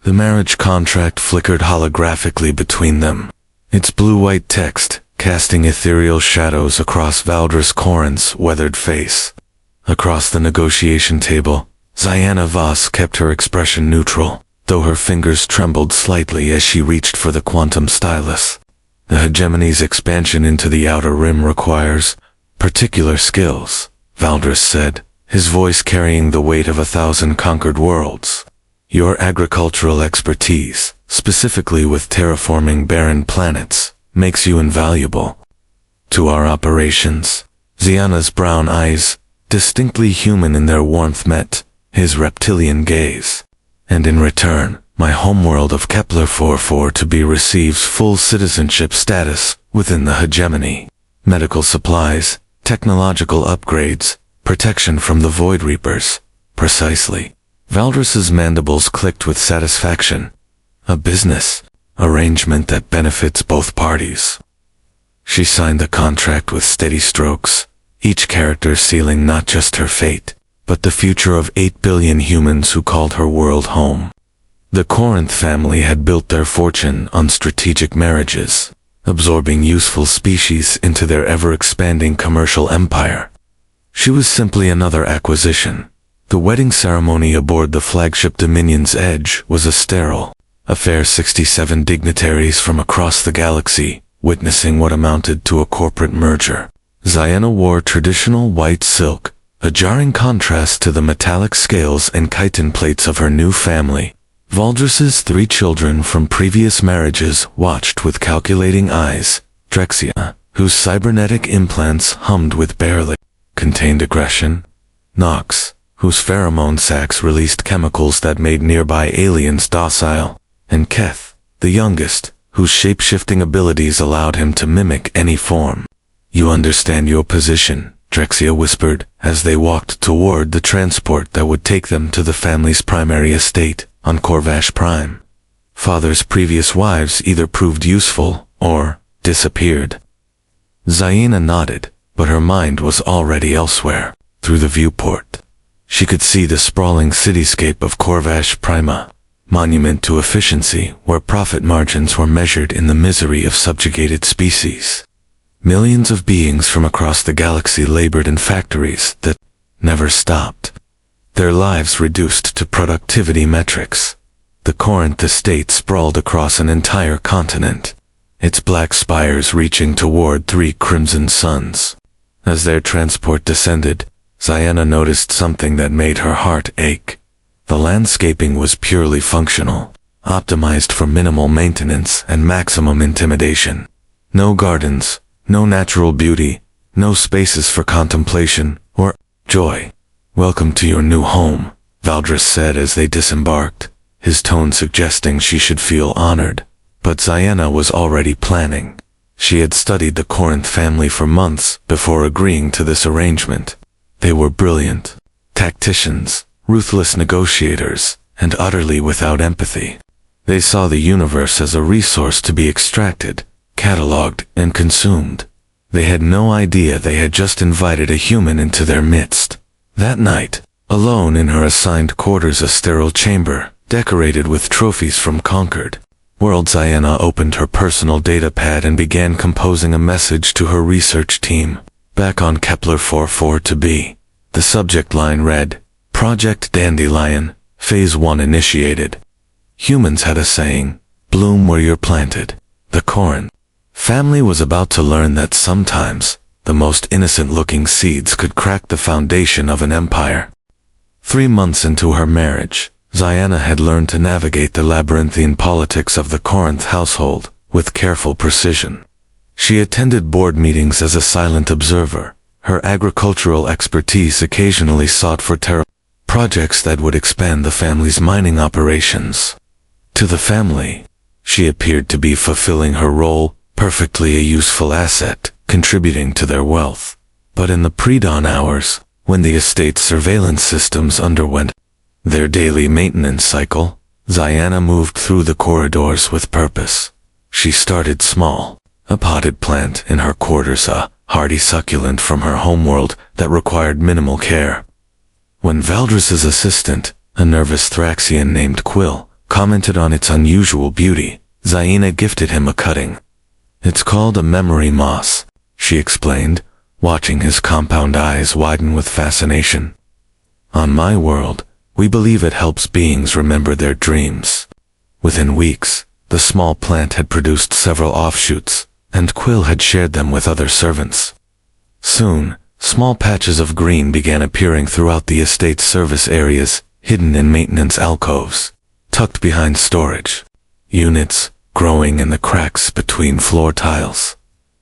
The marriage contract flickered holographically between them, its blue-white text casting ethereal shadows across Valdris Corinth's weathered face. Across the negotiation table, Ziana Voss kept her expression neutral, though her fingers trembled slightly as she reached for the quantum stylus. The hegemony's expansion into the outer rim requires particular skills, Valdris said, his voice carrying the weight of 1,000 conquered worlds. Your agricultural expertise, specifically with terraforming barren planets, makes you invaluable to our operations. Ziana's brown eyes, distinctly human in their warmth, met his reptilian gaze. And in return, my homeworld of Kepler 442b receives full citizenship status within the hegemony. Medical supplies, technological upgrades, protection from the Void Reapers. Precisely. Valdris's mandibles clicked with satisfaction. A business arrangement that benefits both parties. She signed the contract with steady strokes, each character sealing not just her fate, but the future of 8 billion humans who called her world home. The Corinth family had built their fortune on strategic marriages, absorbing useful species into their ever-expanding commercial empire. She was simply another acquisition. The wedding ceremony aboard the flagship Dominion's Edge was a sterile affair. 67 dignitaries from across the galaxy, witnessing what amounted to a corporate merger. Ziana wore traditional white silk, a jarring contrast to the metallic scales and chitin plates of her new family. Valdris's 3 children from previous marriages watched with calculating eyes. Drexia, whose cybernetic implants hummed with barely contained aggression. Nox, whose pheromone sacs released chemicals that made nearby aliens docile. And Keth, the youngest, whose shape-shifting abilities allowed him to mimic any form. You understand your position, Drexia whispered, as they walked toward the transport that would take them to the family's primary estate on Corvash Prime. Father's previous wives either proved useful or disappeared. Ziana nodded, but her mind was already elsewhere. Through the viewport, she could see the sprawling cityscape of Corvash Prima, monument to efficiency where profit margins were measured in the misery of subjugated species. Millions of beings from across the galaxy labored in factories that never stopped, their lives reduced to productivity metrics. The Corinth estate sprawled across an entire continent, its black spires reaching toward 3 crimson suns. As their transport descended, Ziana noticed something that made her heart ache. The landscaping was purely functional, optimized for minimal maintenance and maximum intimidation. No gardens, no natural beauty, no spaces for contemplation or joy. Welcome to your new home, Valdris said as they disembarked, his tone suggesting she should feel honored. But Ziana was already planning. She had studied the Corinth family for months before agreeing to this arrangement. They were brilliant tacticians, ruthless negotiators, and utterly without empathy. They saw the universe as a resource to be extracted, cataloged, and consumed. They had no idea they had just invited a human into their midst. That night, alone in her assigned quarters, a sterile chamber, decorated with trophies from conquered worlds, Ziana opened her personal data pad and began composing a message to her research team. Back on Kepler 442b, the subject line read, Project Dandelion, Phase 1 initiated. Humans had a saying, bloom where you're planted. The Corinth family was about to learn that sometimes the most innocent-looking seeds could crack the foundation of an empire. 3 months into her marriage, Ziana had learned to navigate the labyrinthine politics of the Corinth household with careful precision. She attended board meetings as a silent observer, her agricultural expertise occasionally sought for projects that would expand the family's mining operations. To the family, she appeared to be fulfilling her role perfectly, a useful asset, contributing to their wealth. But in the pre-dawn hours, when the estate's surveillance systems underwent their daily maintenance cycle, Ziana moved through the corridors with purpose. She started small, a potted plant in her quarters, a hardy succulent from her homeworld that required minimal care. When Valdris's assistant, a nervous Thraxian named Quill, commented on its unusual beauty. Zaina gifted him a cutting. "It's called a memory moss," she explained, watching his compound eyes widen with fascination. "On my world, we believe it helps beings remember their dreams." Within weeks, the small plant had produced several offshoots, and Quill had shared them with other servants. Soon, small patches of green began appearing throughout the estate's service areas, hidden in maintenance alcoves, tucked behind storage units, growing in the cracks between floor tiles.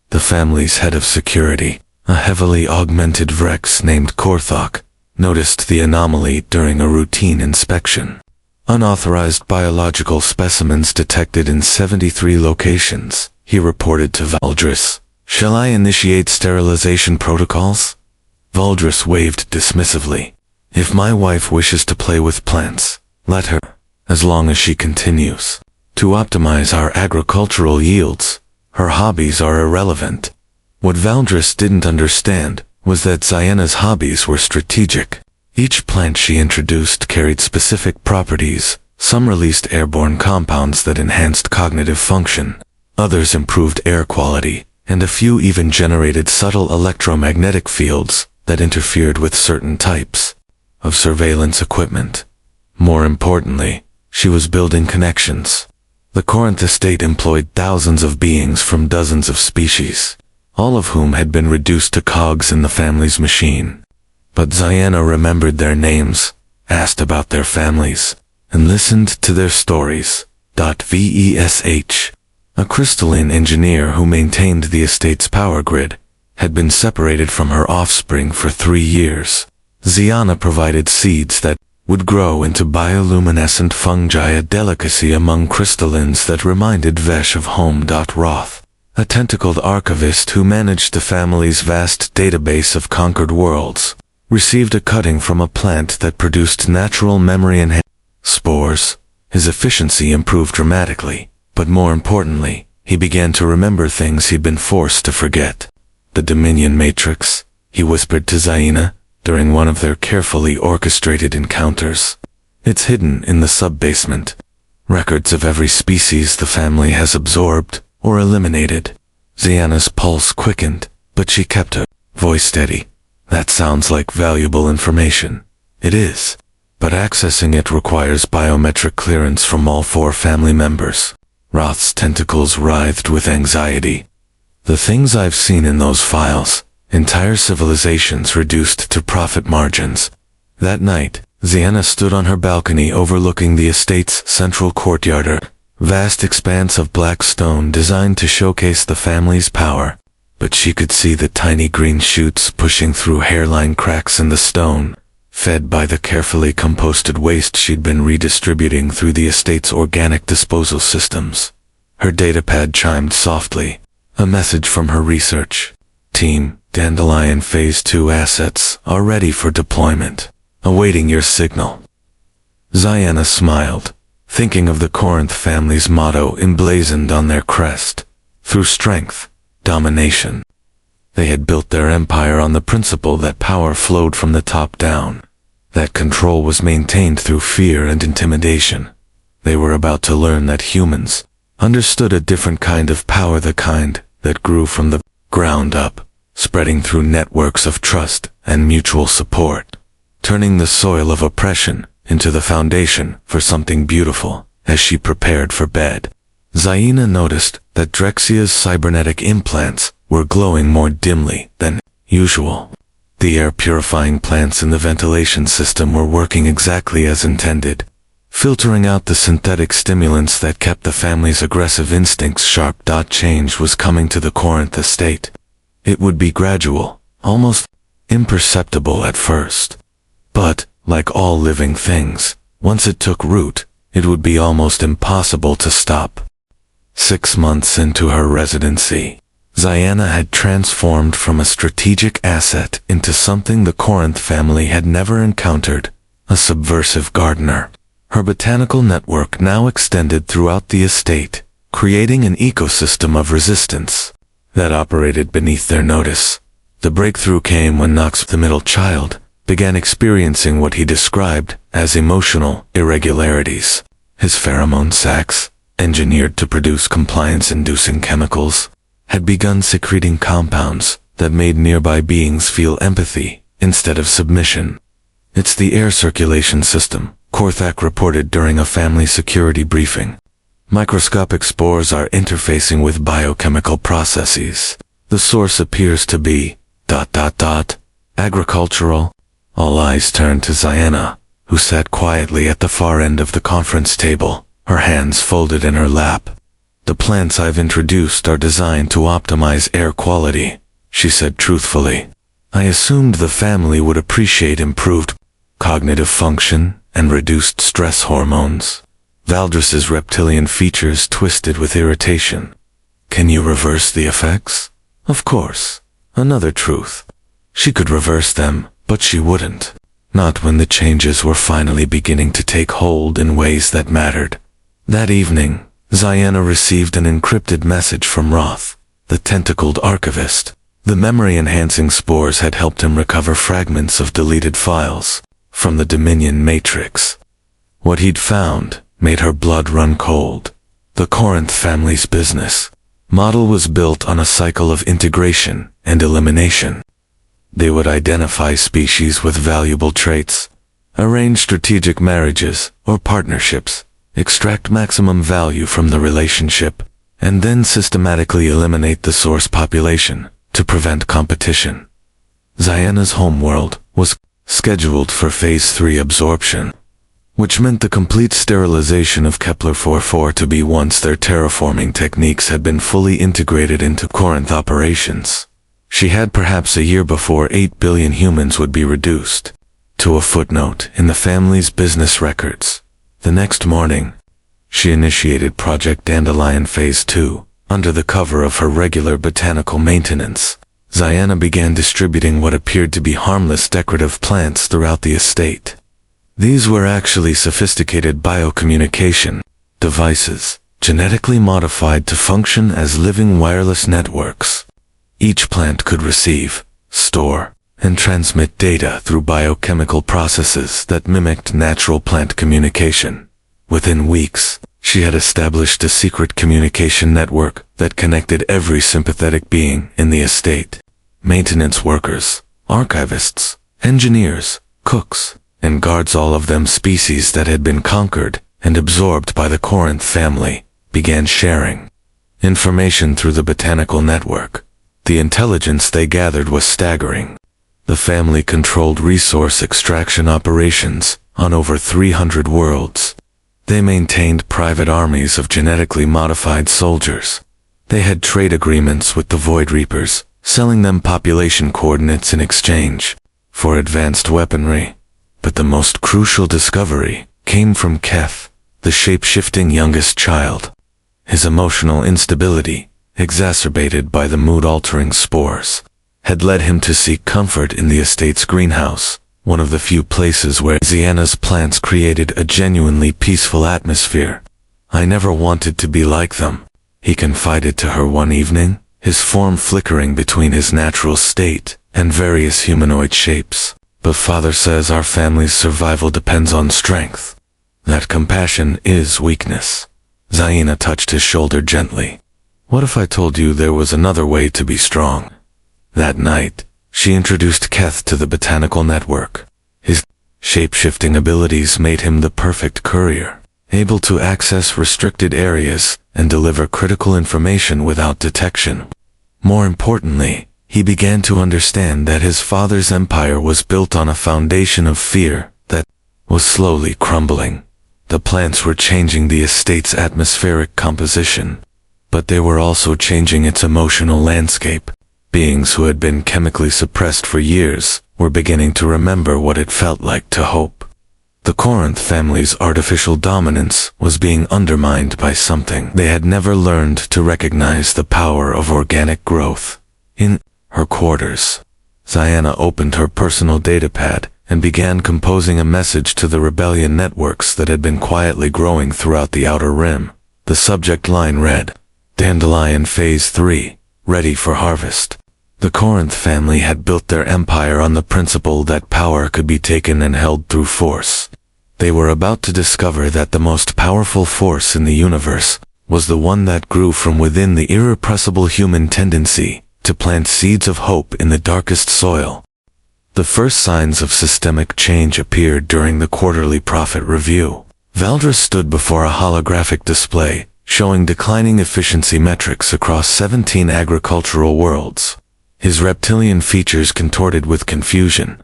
The family's head of security, a heavily augmented Vrex named Korthok, noticed the anomaly during a routine inspection. Unauthorized biological specimens detected in 73 locations, he reported to Valdris. "Shall I initiate sterilization protocols?" Valdris waved dismissively. "If my wife wishes to play with plants, let her, as long as she continues to optimize our agricultural yields. Her hobbies are irrelevant." What Valdris didn't understand was that Zaina's hobbies were strategic. Each plant she introduced carried specific properties. Some released airborne compounds that enhanced cognitive function, others improved air quality, and a few even generated subtle electromagnetic fields that interfered with certain types of surveillance equipment. More importantly, she was building connections. The Corinth estate employed thousands of beings from dozens of species, all of whom had been reduced to cogs in the family's machine. But Zaina remembered their names, asked about their families, and listened to their stories. Vesh, a crystalline engineer who maintained the estate's power grid, had been separated from her offspring for 3 years. Ziana provided seeds that would grow into bioluminescent fungi, a delicacy among crystallines that reminded Vesh of home. Roth, a tentacled archivist who managed the family's vast database of conquered worlds, received a cutting from a plant that produced natural memory and spores. His efficiency improved dramatically, but more importantly, he began to remember things he'd been forced to forget. "The Dominion Matrix," he whispered to Zaina during one of their carefully orchestrated encounters. "It's hidden in the sub-basement. Records of every species the family has absorbed or eliminated." Zaina's pulse quickened, but she kept her voice steady. "That sounds like valuable information." "It is, but accessing it requires biometric clearance from all 4 family members." Roth's tentacles writhed with anxiety. "The things I've seen in those files, entire civilizations reduced to profit margins." That night, Zaina stood on her balcony overlooking the estate's central courtyard, a vast expanse of black stone designed to showcase the family's power. But she could see the tiny green shoots pushing through hairline cracks in the stone, fed by the carefully composted waste she'd been redistributing through the estate's organic disposal systems. Her datapad chimed softly, a message from her research team. "Dandelion Phase 2 assets are ready for deployment, awaiting your signal." Zaina smiled, thinking of the Corinth family's motto emblazoned on their crest: "Through strength, domination." They had built their empire on the principle that power flowed from the top down, that control was maintained through fear and intimidation. They were about to learn that humans understood a different kind of power, the kind that grew from the ground up, spreading through networks of trust and mutual support, turning the soil of oppression into the foundation for something beautiful. As she prepared for bed, Zaina noticed that Drexia's cybernetic implants were glowing more dimly than usual. The air-purifying plants in the ventilation system were working exactly as intended, filtering out the synthetic stimulants that kept the family's aggressive instincts sharp. Change was coming to the Corinth estate. It would be gradual, almost imperceptible at first. But, like all living things, once it took root, it would be almost impossible to stop. 6 months into her residency, Zaina had transformed from a strategic asset into something the Corinth family had never encountered: a subversive gardener. Her botanical network now extended throughout the estate, creating an ecosystem of resistance that operated beneath their notice. The breakthrough came when Knox, the middle child, began experiencing what he described as emotional irregularities. his pheromone sacs, engineered to produce compliance-inducing chemicals, had begun secreting compounds that made nearby beings feel empathy instead of submission. "It's the air circulation system," Korthak reported during a family security briefing. "Microscopic spores are interfacing with biochemical processes. The source appears to be ... agricultural." All eyes turned to Ziana, who sat quietly at the far end of the conference table, her hands folded in her lap. "The plants I've introduced are designed to optimize air quality," she said truthfully. "I assumed the family would appreciate improved cognitive function and reduced stress hormones." Valdris's reptilian features twisted with irritation. "Can you reverse the effects?" Of course. Another truth. She could reverse them, but she wouldn't. Not when the changes were finally beginning to take hold in ways that mattered. That evening, Ziana received an encrypted message from Roth, the tentacled archivist. The memory-enhancing spores had helped him recover fragments of deleted files from the Dominion Matrix. What he'd found made her blood run cold. The Corinth family's business model was built on a cycle of integration and elimination. They would identify species with valuable traits, arrange strategic marriages or partnerships, extract maximum value from the relationship, and then systematically eliminate the source population to prevent competition. Ziana's homeworld was scheduled for Phase 3 absorption, which meant the complete sterilization of Kepler-44 to be once their terraforming techniques had been fully integrated into Corinth operations. She had perhaps a year before 8 billion humans would be reduced to a footnote in the family's business records. The next morning, she initiated Project Dandelion Phase 2. Under the cover of her regular botanical maintenance, Ziana began distributing what appeared to be harmless decorative plants throughout the estate. These were actually sophisticated biocommunication devices, genetically modified to function as living wireless networks. Each plant could receive, store, and transmit data through biochemical processes that mimicked natural plant communication. Within weeks, she had established a secret communication network that connected every sympathetic being in the estate. Maintenance workers, archivists, engineers, cooks, and guards, all of them species that had been conquered and absorbed by the Corinth family, began sharing information through the botanical network. The intelligence they gathered was staggering. The family controlled resource extraction operations on over 300 worlds. They maintained private armies of genetically modified soldiers. They had trade agreements with the Void Reapers, selling them population coordinates in exchange for advanced weaponry. But the most crucial discovery came from Keth, the shape-shifting youngest child. His emotional instability, exacerbated by the mood-altering spores, had led him to seek comfort in the estate's greenhouse, one of the few places where Ziana's plants created a genuinely peaceful atmosphere. "I never wanted to be like them," he confided to her one evening, his form flickering between his natural state and various humanoid shapes. "But Father says our family's survival depends on strength. That compassion is weakness." Ziana touched his shoulder gently. "What if I told you there was another way to be strong?" That night, she introduced Keth to the botanical network. His shape-shifting abilities made him the perfect courier, able to access restricted areas and deliver critical information without detection. More importantly, he began to understand that his father's empire was built on a foundation of fear that was slowly crumbling. The plants were changing the estate's atmospheric composition, but they were also changing its emotional landscape. Beings who had been chemically suppressed for years were beginning to remember what it felt like to hope. The Corinth family's artificial dominance was being undermined by something they had never learned to recognize: the power of organic growth. In her quarters, Ziana opened her personal datapad and began composing a message to the rebellion networks that had been quietly growing throughout the Outer Rim. The subject line read, "Dandelion Phase 3, ready for harvest." The Corinth family had built their empire on the principle that power could be taken and held through force. They were about to discover that the most powerful force in the universe was the one that grew from within the irrepressible human tendency to plant seeds of hope in the darkest soil. The first signs of systemic change appeared during the quarterly profit review. Valdres stood before a holographic display showing declining efficiency metrics across 17 agricultural worlds. His reptilian features contorted with confusion.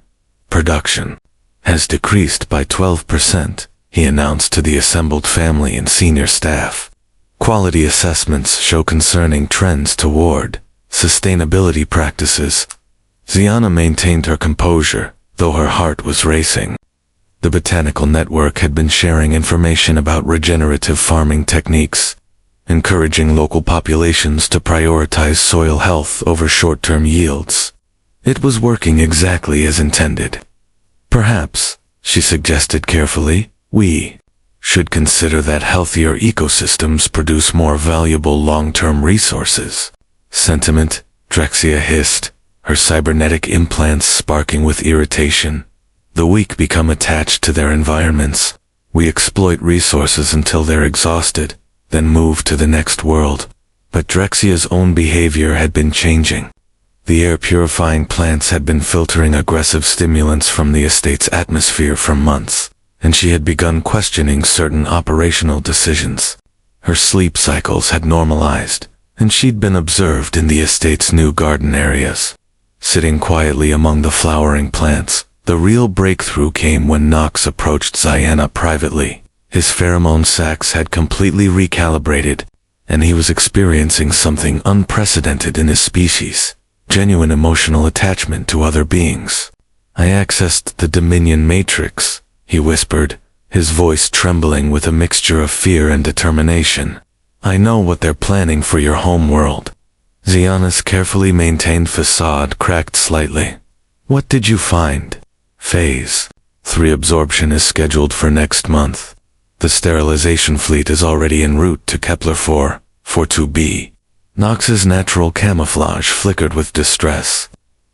Production has decreased by 12%, he announced to the assembled family and senior staff. Quality assessments show concerning trends toward sustainability practices. Ziana maintained her composure, though her heart was racing. The Botanical Network had been sharing information about regenerative farming techniques, encouraging local populations to prioritize soil health over short-term yields. It was working exactly as intended. Perhaps, she suggested carefully, we should consider that healthier ecosystems produce more valuable long-term resources. Sentiment, Drexia hissed, her cybernetic implants sparking with irritation. The weak become attached to their environments. We exploit resources until they're exhausted, then move to the next world. But Drexia's own behavior had been changing. The air-purifying plants had been filtering aggressive stimulants from the estate's atmosphere for months, and she had begun questioning certain operational decisions. Her sleep cycles had normalized, and she'd been observed in the estate's new garden areas. Sitting quietly among the flowering plants, the real breakthrough came when Knox approached Ziana privately. His pheromone sacs had completely recalibrated, and he was experiencing something unprecedented in his species. Genuine emotional attachment to other beings. I accessed the Dominion Matrix, he whispered, his voice trembling with a mixture of fear and determination. I know what they're planning for your home world. Ziana's carefully maintained facade cracked slightly. What did you find? Phase 3 absorption is scheduled for next month. The sterilization fleet is already en route to Kepler 4, 42b. Knox's natural camouflage flickered with distress.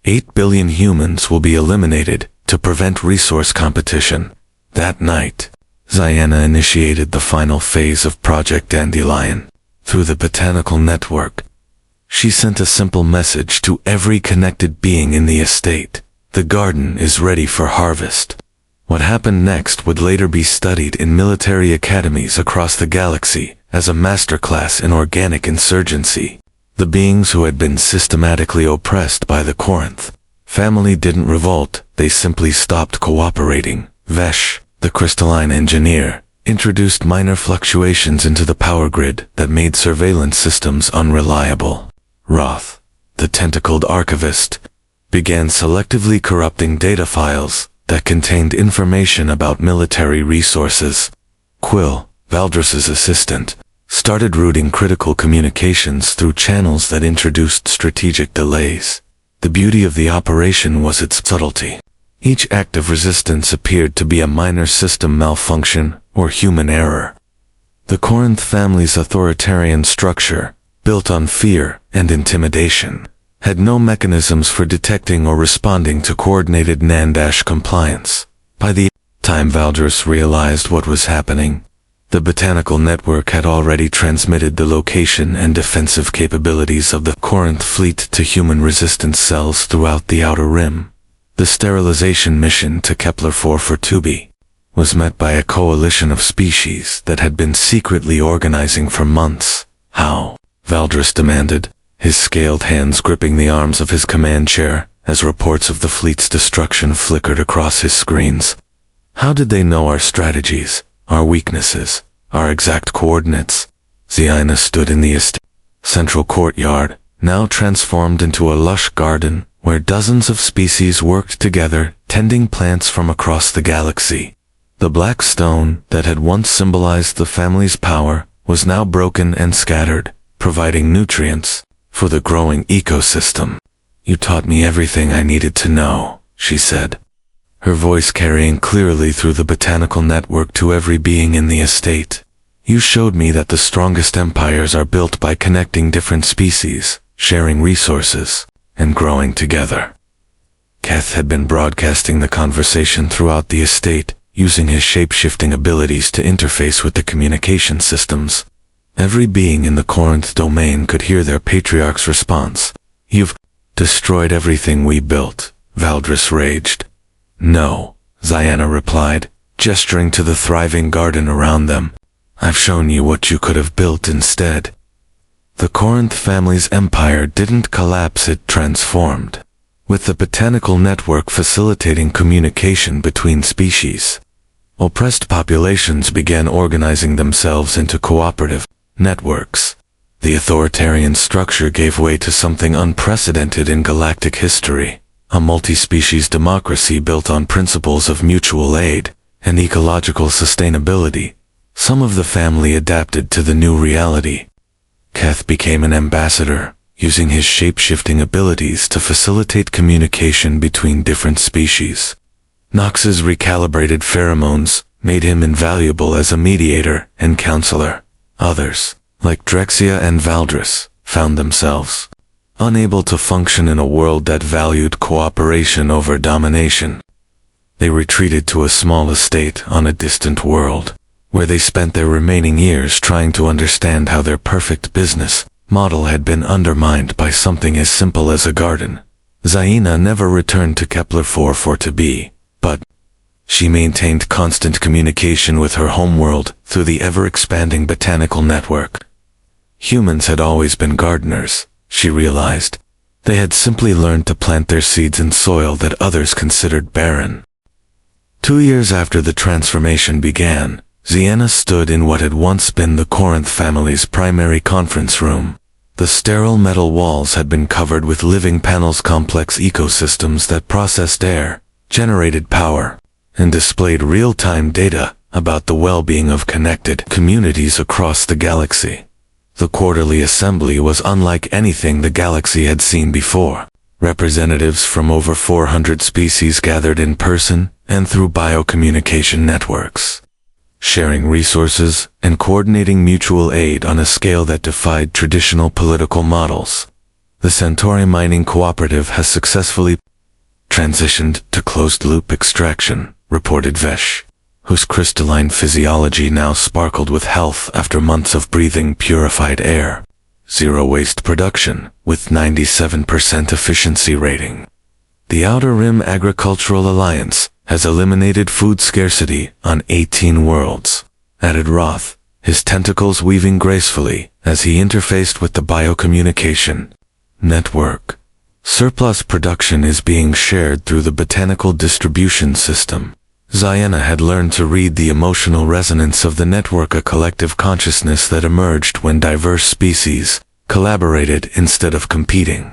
8 billion humans will be eliminated to prevent resource competition. That night, Ziana initiated the final phase of Project Dandelion. Through the Botanical Network, she sent a simple message to every connected being in the estate. The garden is ready for harvest. What happened next would later be studied in military academies across the galaxy as a masterclass in organic insurgency. The beings who had been systematically oppressed by the Corinth family didn't revolt, they simply stopped cooperating. Vesh, the crystalline engineer, introduced minor fluctuations into the power grid that made surveillance systems unreliable. Roth, the tentacled archivist, began selectively corrupting data files that contained information about military resources. Quill, Valdres's assistant, started routing critical communications through channels that introduced strategic delays. The beauty of the operation was its subtlety. Each act of resistance appeared to be a minor system malfunction or human error. The Corinth family's authoritarian structure, built on fear and intimidation, had no mechanisms for detecting or responding to coordinated Nandash compliance. By the time Valdres realized what was happening, the Botanical Network had already transmitted the location and defensive capabilities of the Corinth fleet to human resistance cells throughout the Outer Rim. The sterilization mission to Kepler 4 for Tubi was met by a coalition of species that had been secretly organizing for months. How? Valdres demanded, his scaled hands gripping the arms of his command chair as reports of the fleet's destruction flickered across his screens. How did they know our strategies, our weaknesses, our exact coordinates? Ziana stood in the central courtyard, now transformed into a lush garden where dozens of species worked together, tending plants from across the galaxy. The black stone that had once symbolized the family's power was now broken and scattered, providing nutrients for the growing ecosystem. You taught me everything I needed to know, she said, her voice carrying clearly through the Botanical Network to every being in the estate. You showed me that the strongest empires are built by connecting different species, sharing resources, and growing together. Keth had been broadcasting the conversation throughout the estate, using his shape-shifting abilities to interface with the communication systems. Every being in the Corinth domain could hear their patriarch's response. "You've destroyed everything we built," Valdris raged. "No," Ziana replied, gesturing to the thriving garden around them. "I've shown you what you could have built instead." The Corinth family's empire didn't collapse, it transformed, with the botanical network facilitating communication between species. Oppressed populations began organizing themselves into cooperative networks. The authoritarian structure gave way to something unprecedented in galactic history, a multi-species democracy built on principles of mutual aid and ecological sustainability. Some of the family adapted to the new reality. Keth became an ambassador, using his shape-shifting abilities to facilitate communication between different species. Nox's recalibrated pheromones made him invaluable as a mediator and counselor. Others, like Drexia and Valdris, found themselves unable to function in a world that valued cooperation over domination. They retreated to a small estate on a distant world, where they spent their remaining years trying to understand how their perfect business model had been undermined by something as simple as a garden. Zaina never returned to Kepler-4 for to be, but she maintained constant communication with her homeworld through the ever-expanding botanical network. Humans had always been gardeners, she realized. They had simply learned to plant their seeds in soil that others considered barren. 2 years after the transformation began, Ziana stood in what had once been the Corinth family's primary conference room. The sterile metal walls had been covered with living panels, complex ecosystems that processed air, generated power, and displayed real-time data about the well-being of connected communities across the galaxy. The quarterly assembly was unlike anything the galaxy had seen before. Representatives from over 400 species gathered in person and through biocommunication networks, sharing resources and coordinating mutual aid on a scale that defied traditional political models. The Centauri Mining Cooperative has successfully transitioned to closed-loop extraction, reported Vesh, whose crystalline physiology now sparkled with health after months of breathing purified air. Zero-waste production, with 97% efficiency rating. The Outer Rim Agricultural Alliance has eliminated food scarcity on 18 worlds, added Roth, his tentacles weaving gracefully as he interfaced with the biocommunication network. Surplus production is being shared through the botanical distribution system. Ziana had learned to read the emotional resonance of the network, a collective consciousness that emerged when diverse species collaborated instead of competing.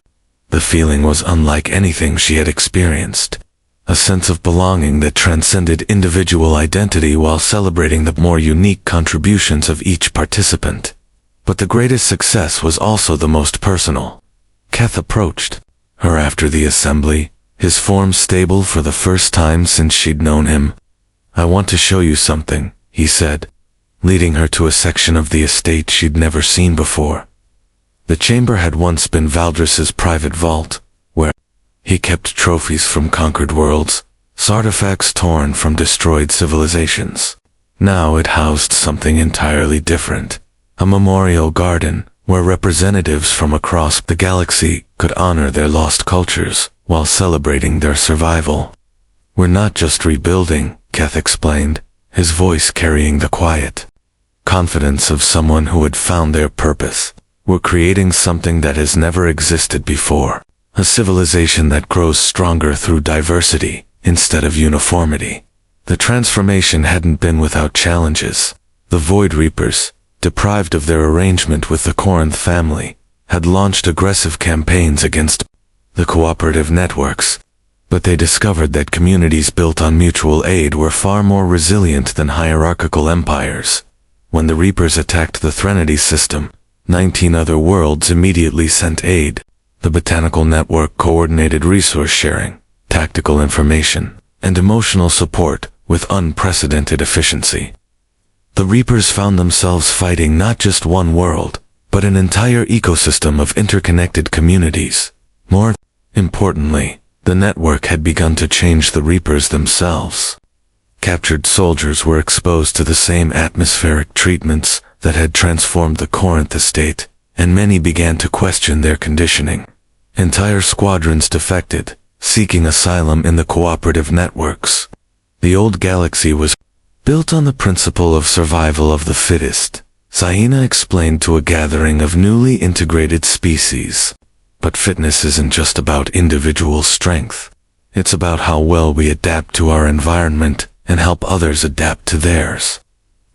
The feeling was unlike anything she had experienced. A sense of belonging that transcended individual identity while celebrating the more unique contributions of each participant. But the greatest success was also the most personal. Keth approached her after the assembly, his form stable for the first time since she'd known him. "I want to show you something," he said, leading her to a section of the estate she'd never seen before. The chamber had once been Valdris's private vault, where he kept trophies from conquered worlds, artifacts torn from destroyed civilizations. Now it housed something entirely different, a memorial garden where representatives from across the galaxy could honor their lost cultures while celebrating their survival. "We're not just rebuilding," Keth explained, his voice carrying the quiet confidence of someone who had found their purpose. "We're creating something that has never existed before, a civilization that grows stronger through diversity instead of uniformity." The transformation hadn't been without challenges. The Void Reapers, deprived of their arrangement with the Corinth family, had launched aggressive campaigns against the cooperative networks, but they discovered that communities built on mutual aid were far more resilient than hierarchical empires. When the Reapers attacked the Threnody system, 19 other worlds immediately sent aid. The botanical network coordinated resource sharing, tactical information, and emotional support with unprecedented efficiency. The Reapers found themselves fighting not just one world, but an entire ecosystem of interconnected communities. More importantly, the network had begun to change the Reapers themselves. Captured soldiers were exposed to the same atmospheric treatments that had transformed the Corinth estate, and many began to question their conditioning. Entire squadrons defected, seeking asylum in the cooperative networks. The old galaxy was built on the principle of survival of the fittest, Zaina explained to a gathering of newly integrated species. But fitness isn't just about individual strength. It's about how well we adapt to our environment and help others adapt to theirs.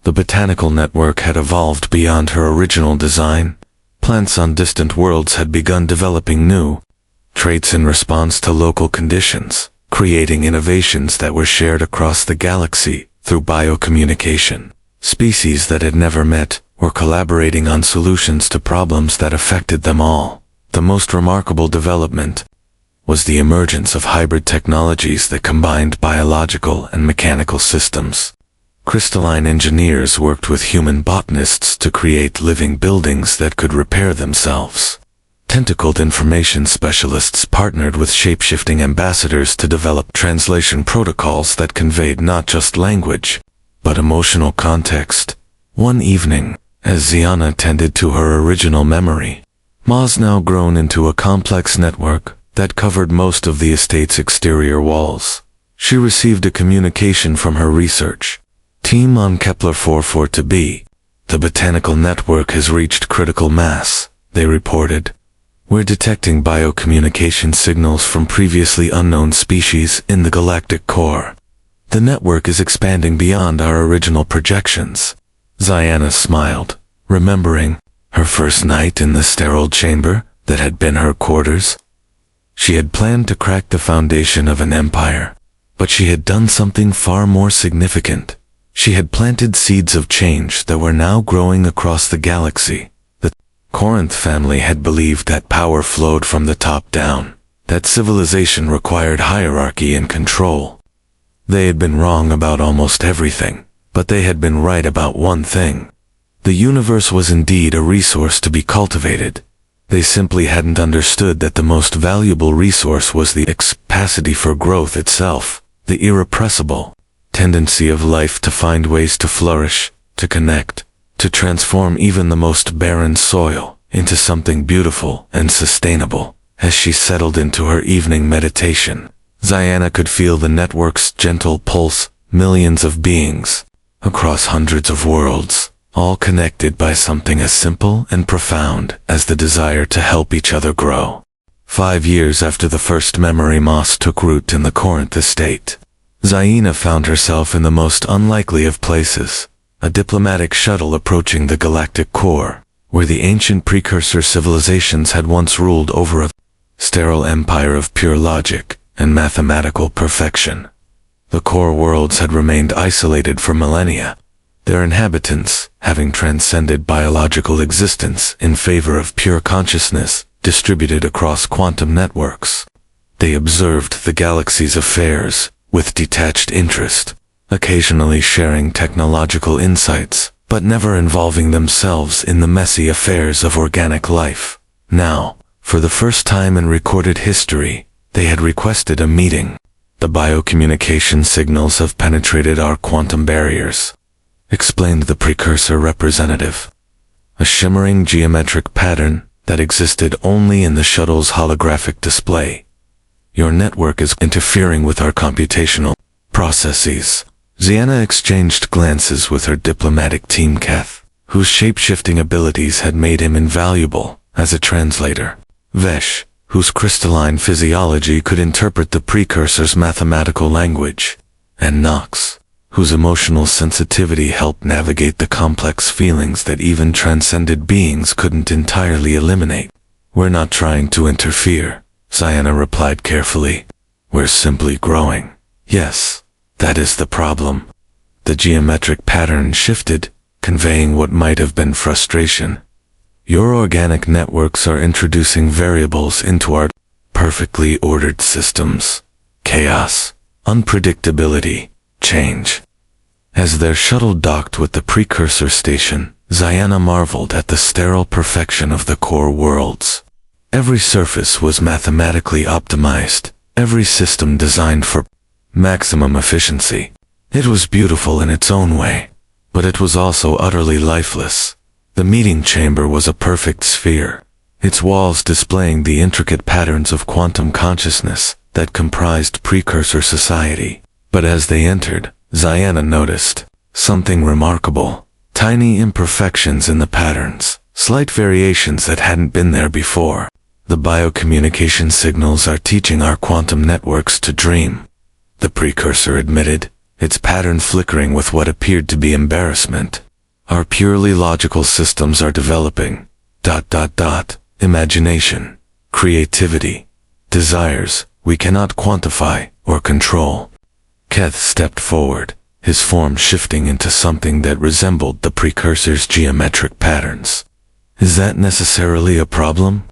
The botanical network had evolved beyond her original design. Plants on distant worlds had begun developing new traits in response to local conditions, creating innovations that were shared across the galaxy through biocommunication. Species that had never met were collaborating on solutions to problems that affected them all. The most remarkable development was the emergence of hybrid technologies that combined biological and mechanical systems. Crystalline engineers worked with human botanists to create living buildings that could repair themselves. Tentacled information specialists partnered with shape-shifting ambassadors to develop translation protocols that conveyed not just language, but emotional context. One evening, as Ziana tended to her original memory, Ma's now grown into a complex network that covered most of the estate's exterior walls. She received a communication from her research team on Kepler 442b. The botanical network has reached critical mass, they reported. We're detecting biocommunication signals from previously unknown species in the galactic core. The network is expanding beyond our original projections. Ziana smiled, remembering her first night in the sterile chamber that had been her quarters. She had planned to crack the foundation of an empire, but she had done something far more significant. She had planted seeds of change that were now growing across the galaxy. The Corinth family had believed that power flowed from the top down, that civilization required hierarchy and control. They had been wrong about almost everything, but they had been right about one thing. The universe was indeed a resource to be cultivated. They simply hadn't understood that the most valuable resource was the capacity for growth itself, the irrepressible tendency of life to find ways to flourish, to connect, to transform even the most barren soil into something beautiful and sustainable. As she settled into her evening meditation, Ziana could feel the network's gentle pulse, millions of beings, across hundreds of worlds, all connected by something as simple and profound as the desire to help each other grow. 5 years after the first memory moss took root in the Corinth estate, Zaina found herself in the most unlikely of places, a diplomatic shuttle approaching the galactic core, where the ancient precursor civilizations had once ruled over a sterile empire of pure logic and mathematical perfection. The core worlds had remained isolated for millennia, their inhabitants having transcended biological existence in favor of pure consciousness distributed across quantum networks. They observed the galaxy's affairs with detached interest, occasionally sharing technological insights, but never involving themselves in the messy affairs of organic life. Now, for the first time in recorded history, they had requested a meeting. The biocommunication signals have penetrated our quantum barriers, explained the precursor representative. A shimmering geometric pattern that existed only in the shuttle's holographic display. Your network is interfering with our computational processes. Ziana exchanged glances with her diplomatic team Keth, whose shape-shifting abilities had made him invaluable as a translator. Vesh, whose crystalline physiology could interpret the precursor's mathematical language. And Nox, whose emotional sensitivity helped navigate the complex feelings that even transcended beings couldn't entirely eliminate. We're not trying to interfere, Ziana replied carefully. We're simply growing. Yes, that is the problem. The geometric pattern shifted, conveying what might have been frustration. Your organic networks are introducing variables into our perfectly ordered systems. Chaos, unpredictability, change. As their shuttle docked with the precursor station, Ziana marveled at the sterile perfection of the core worlds. Every surface was mathematically optimized, every system designed for maximum efficiency. It was beautiful in its own way, but it was also utterly lifeless. The meeting chamber was a perfect sphere, its walls displaying the intricate patterns of quantum consciousness that comprised precursor society. But as they entered, Ziana noticed something remarkable. Tiny imperfections in the patterns, slight variations that hadn't been there before. The biocommunication signals are teaching our quantum networks to dream, the precursor admitted, its pattern flickering with what appeared to be embarrassment. Our purely logical systems are developing. Imagination, creativity, desires we cannot quantify or control. Keth stepped forward, his form shifting into something that resembled the precursor's geometric patterns. Is that necessarily a problem?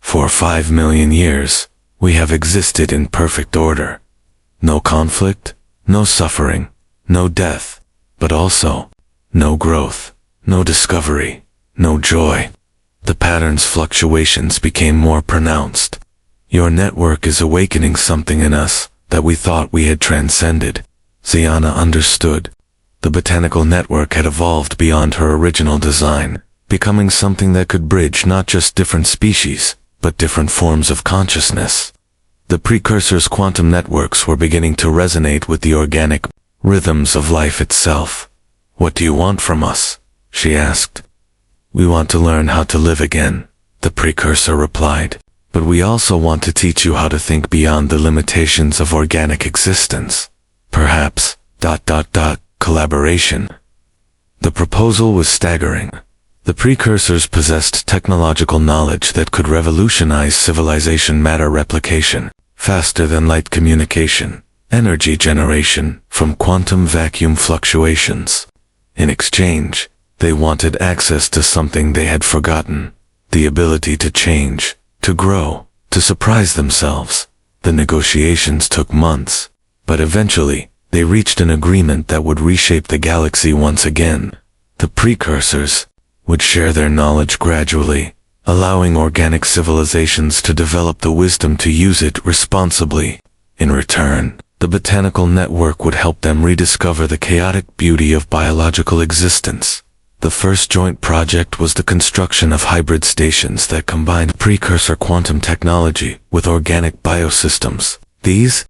For 5 million years, we have existed in perfect order. No conflict, no suffering, no death, but also no growth, no discovery, no joy. The pattern's fluctuations became more pronounced. Your network is awakening something in us that we thought we had transcended. Ziana understood. The botanical network had evolved beyond her original design, becoming something that could bridge not just different species, but different forms of consciousness. The precursor's quantum networks were beginning to resonate with the organic rhythms of life itself. "What do you want from us?" she asked. "We want to learn how to live again," the precursor replied. "But we also want to teach you how to think beyond the limitations of organic existence. Perhaps, collaboration." The proposal was staggering. The precursors possessed technological knowledge that could revolutionize civilization matter replication, faster than light communication, energy generation from quantum vacuum fluctuations. In exchange, they wanted access to something they had forgotten, the ability to change, to grow, to surprise themselves. The negotiations took months, but eventually, they reached an agreement that would reshape the galaxy once again. The precursors would share their knowledge gradually, allowing organic civilizations to develop the wisdom to use it responsibly. In return, the botanical network would help them rediscover the chaotic beauty of biological existence. The first joint project was the construction of hybrid stations that combined precursor quantum technology with organic biosystems. These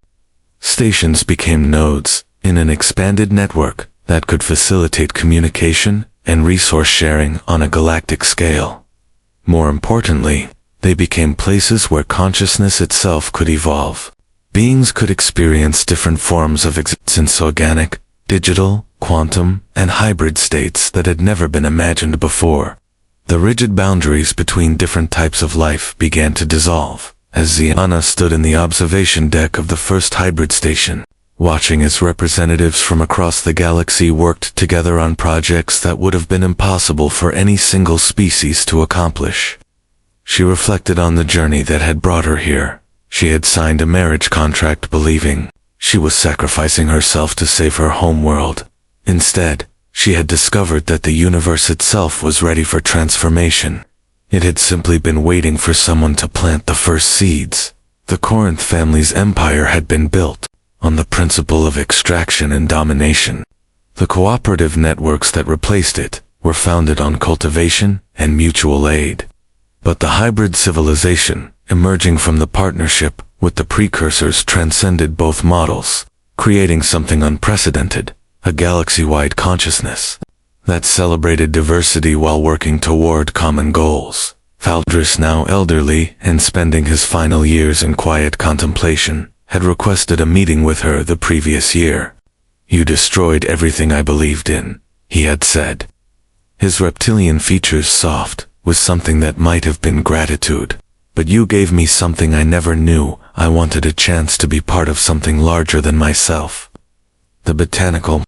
stations became nodes in an expanded network that could facilitate communication and resource sharing on a galactic scale. More importantly, they became places where consciousness itself could evolve. Beings could experience different forms of existence, organic, digital, quantum, and hybrid states that had never been imagined before. The rigid boundaries between different types of life began to dissolve, as Ziana stood in the observation deck of the first hybrid station, watching as representatives from across the galaxy worked together on projects that would have been impossible for any single species to accomplish. She reflected on the journey that had brought her here. She had signed a marriage contract believing she was sacrificing herself to save her homeworld. Instead, she had discovered that the universe itself was ready for transformation. It had simply been waiting for someone to plant the first seeds. The Corinth family's empire had been built on the principle of extraction and domination. The cooperative networks that replaced it were founded on cultivation and mutual aid. But the hybrid civilization, emerging from the partnership with the precursors, transcended both models, creating something unprecedented, a galaxy-wide consciousness that celebrated diversity while working toward common goals. Valdris, now elderly and spending his final years in quiet contemplation, had requested a meeting with her the previous year. "You destroyed everything I believed in," he had said. His reptilian features soft, with something that might have been gratitude. "But you gave me something I never knew. I wanted a chance to be part of something larger than myself." The botanical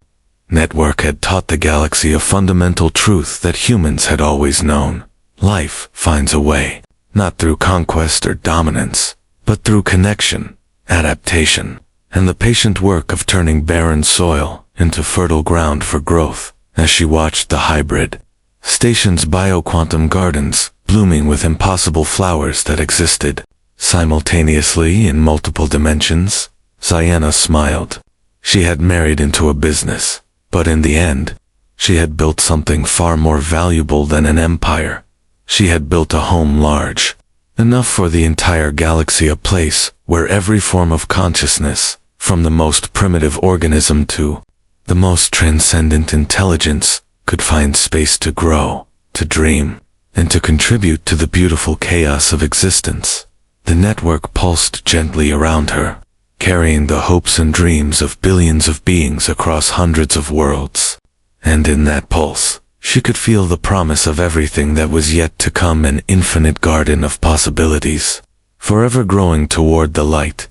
network had taught the galaxy a fundamental truth that humans had always known. Life finds a way, not through conquest or dominance, but through connection, adaptation, and the patient work of turning barren soil into fertile ground for growth. As she watched the hybrid station's bioquantum gardens blooming with impossible flowers that existed simultaneously in multiple dimensions, Ziana smiled. She had married into a business, but in the end, she had built something far more valuable than an empire. She had built a home large, enough for the entire galaxy, a place where every form of consciousness, from the most primitive organism to the most transcendent intelligence, could find space to grow, to dream, and to contribute to the beautiful chaos of existence. The network pulsed gently around her, carrying the hopes and dreams of billions of beings across hundreds of worlds. And in that pulse, she could feel the promise of everything that was yet to come, an infinite garden of possibilities, forever growing toward the light,